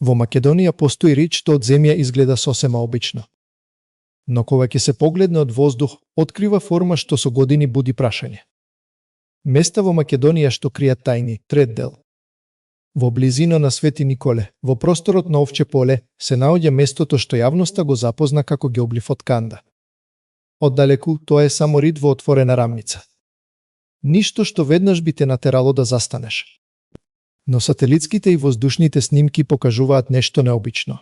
Во Македонија постои реч што од земја изгледа сосема обично. Но кога ќе се погледне од воздух, открива форма што со години буди прашање. Места во Македонија што кријат тајни, трет дел. Во близина на Свети Николе, во просторот на Овче поле, се наоѓа местото што јавноста го запозна како геоглиф од Канда. Оддалеку, тоа е само рид во отворена рамница. Ништо што веднаш би те натерало да застанеш. Но сателитските и воздушните снимки покажуваат нешто необично.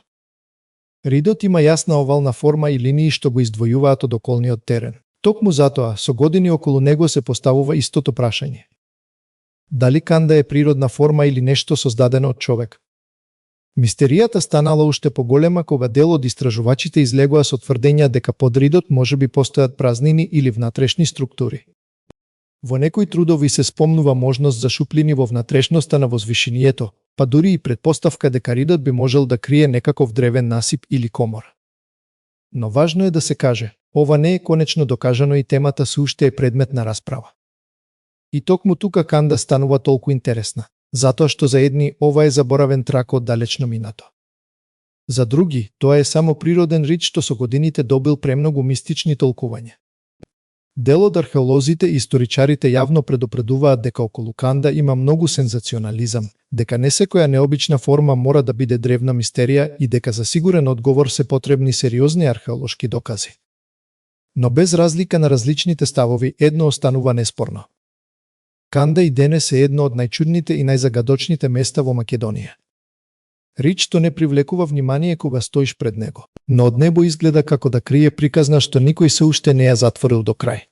Ридот има јасна овална форма и линии што го издвојуваат од околниот терен. Токму затоа, со години околу него се поставува истото прашање. Дали Канда е природна форма или нешто создадено од човек? Мистеријата станала уште поголема кога дел од истражувачите излегоа со тврдења дека под ридот можеби постојат празнини или внатрешни структури. Во некои трудови се спомнува можност за шуплини во внатрешноста на возвишението, па дури и предпоставка дека ридот би можел да крие некаков древен насип или комор. Но важно е да се каже, ова не е конечно докажано и темата се уште е предмет на расправа. И токму тука Канда станува толку интересна, затоа што за едни ова е заборавен трак од далечно минато. За други, тоа е само природен рид што со годините добил премногу мистични толкувања. Дел од археолозите и историчарите јавно предупредуваат дека околу Канда има многу сензационализам, дека не секоја необична форма мора да биде древна мистерија и дека за сигурен одговор се потребни сериозни археолошки докази. Но без разлика на различните ставови, едно останува неспорно. Канда и денес е едно од најчудните и најзагадочните места во Македонија. Рид што не привлекува внимание кога стоиш пред него, но од небо изгледа како да крие приказна што никој се уште не ја затворил до крај.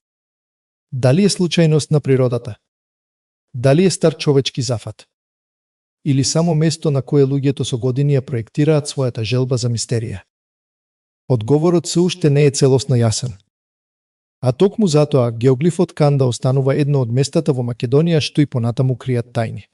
Дали е случајност на природата? Дали е стар човечки зафат? Или само место на кое луѓето со години ја проектираат својата желба за мистерија? Одговорот се уште не е целосно јасен. А токму затоа геоглифот Канда останува едно од местата во Македонија што и понатаму кријат тајни.